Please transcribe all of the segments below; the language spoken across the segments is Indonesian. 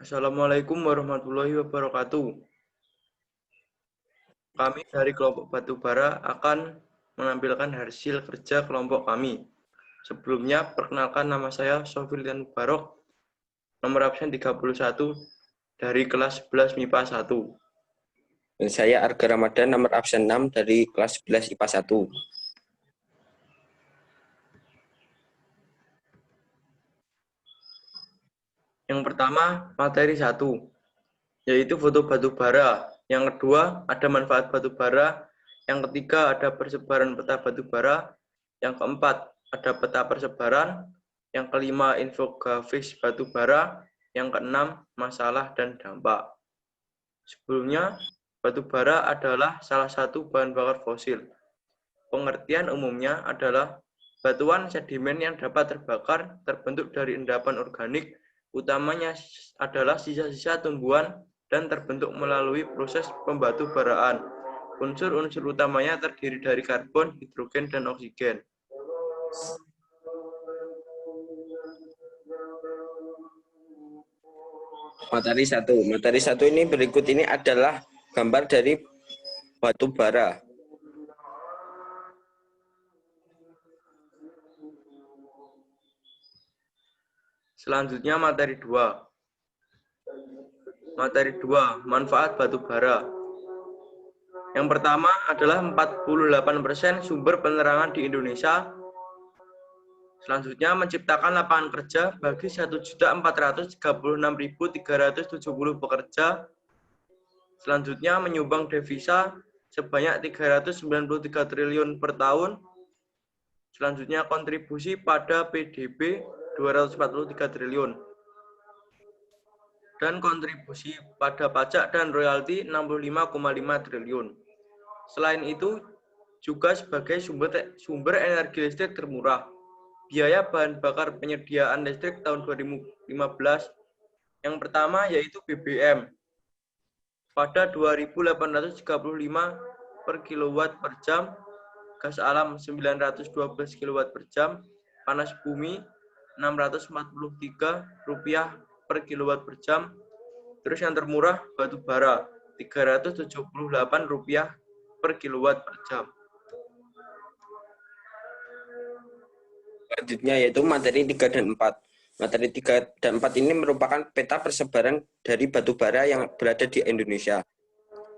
Assalamualaikum warahmatullahi wabarakatuh. Kami dari kelompok Batubara akan menampilkan hasil kerja kelompok kami. Sebelumnya, perkenalkan nama saya Sofilian Mubarok, nomor absen 31 dari kelas 11 MIPA 1. Dan saya Arga Ramadan, nomor absen 6 dari kelas 11 IPA 1. Yang pertama, materi 1, yaitu foto batubara. Yang kedua, ada manfaat batubara. Yang ketiga, ada persebaran peta batubara. Yang keempat, ada peta persebaran. Yang kelima, infografis batubara. Yang keenam, masalah dan dampak. Sebelumnya, batubara adalah salah satu bahan bakar fosil. Pengertian umumnya adalah batuan sedimen yang dapat terbakar terbentuk dari endapan organik, utamanya adalah sisa-sisa tumbuhan dan terbentuk melalui proses pembatubaraan. Unsur-unsur utamanya terdiri dari karbon, hidrogen, dan oksigen. Materi 1. Materi 1 ini berikut ini adalah gambar dari batu bara. Selanjutnya materi 2. Materi 2, manfaat batu bara. Yang pertama adalah 48% sumber penerangan di Indonesia. Selanjutnya menciptakan lapangan kerja bagi 1.436.370 pekerja. Selanjutnya menyumbang devisa sebanyak 393 triliun per tahun. Selanjutnya kontribusi pada PDB 243 triliun. Dan kontribusi pada pajak dan royalti 65,5 triliun. Selain itu, juga sebagai sumber energi listrik termurah. Biaya bahan bakar penyediaan listrik tahun 2015 yang pertama yaitu BBM pada 2.835 per kilowatt per jam, gas alam 912 kilowatt per jam, panas bumi Rp643 per kilowatt per jam. Terus yang termurah batu bara Rp378 per kilowatt per jam. Selanjutnya yaitu materi 3 dan 4. Materi 3 dan 4 ini merupakan peta persebaran dari batu bara yang berada di Indonesia.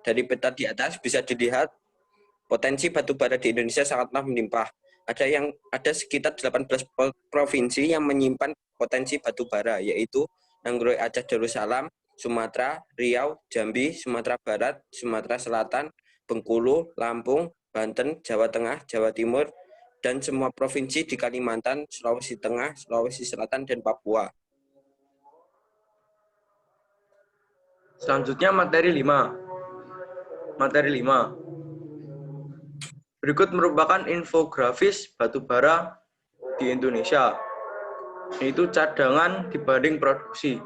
Dari peta di atas bisa dilihat potensi batu bara di Indonesia sangatlah melimpah. Ada sekitar 18 provinsi yang menyimpan potensi batu bara, yaitu Nanggroe, Aceh, Darussalam, Sumatera, Riau, Jambi, Sumatera Barat, Sumatera Selatan, Bengkulu, Lampung, Banten, Jawa Tengah, Jawa Timur, dan semua provinsi di Kalimantan, Sulawesi Tengah, Sulawesi Selatan, dan Papua. Selanjutnya materi 5. Materi 5. Berikut merupakan infografis batubara di Indonesia, yaitu cadangan dibanding produksi.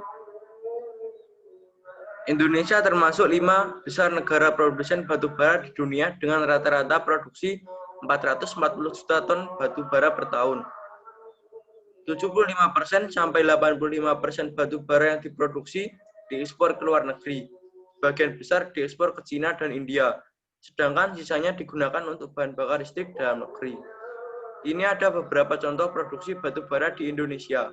Indonesia termasuk 5 besar negara produsen batubara di dunia dengan rata-rata produksi 440 juta ton batubara per tahun. 75% sampai 85% batubara yang diproduksi diekspor ke luar negeri. Sebagian besar diekspor ke Cina dan India, sedangkan sisanya digunakan untuk bahan bakar listrik dalam negeri. Ini ada beberapa contoh produksi batubara di Indonesia.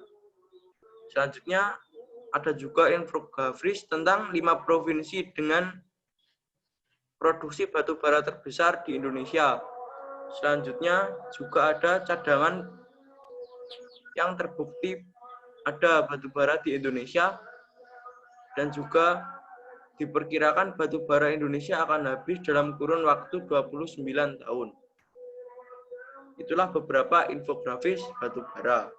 Selanjutnya ada juga infografis tentang 5 provinsi dengan produksi batubara terbesar di Indonesia. Selanjutnya juga ada cadangan yang terbukti ada batubara di Indonesia dan juga diperkirakan batubara Indonesia akan habis dalam kurun waktu 29 tahun. Itulah beberapa infografis batubara.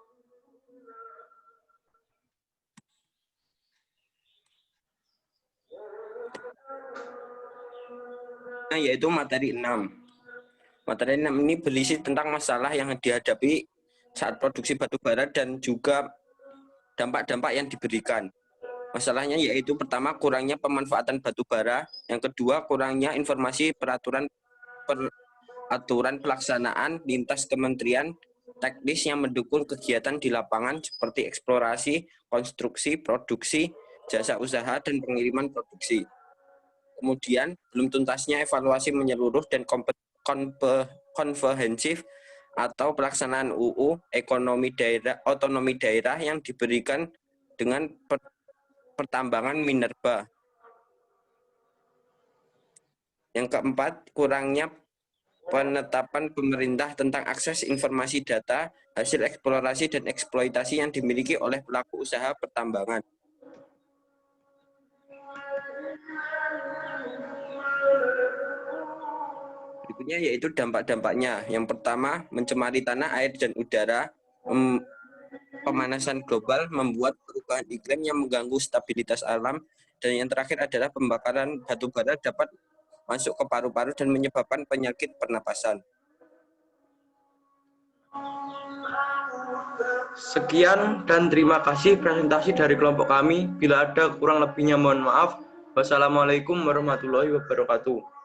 Yaitu materi 6. Materi 6 ini berisi tentang masalah yang dihadapi saat produksi batubara dan juga dampak-dampak yang diberikan. Masalahnya yaitu pertama, kurangnya pemanfaatan batubara, yang kedua, kurangnya informasi peraturan pelaksanaan lintas kementerian teknis yang mendukung kegiatan di lapangan seperti eksplorasi, konstruksi, produksi, jasa usaha, dan pengiriman produksi. Kemudian, belum tuntasnya evaluasi menyeluruh dan komprehensif atau pelaksanaan UU otonomi daerah yang diberikan dengan pertambangan minerba. Yang keempat, kurangnya penetapan pemerintah tentang akses informasi data, hasil eksplorasi dan eksploitasi yang dimiliki oleh pelaku usaha pertambangan. Berikutnya yaitu dampak-dampaknya. Yang pertama, mencemari tanah, air, dan udara. Pemanasan global membuat perubahan iklim yang mengganggu stabilitas alam. Dan yang terakhir adalah pembakaran batu bara dapat masuk ke paru-paru dan menyebabkan penyakit pernapasan. Sekian dan terima kasih presentasi dari kelompok kami. Bila ada kurang lebihnya mohon maaf. Wassalamualaikum warahmatullahi wabarakatuh.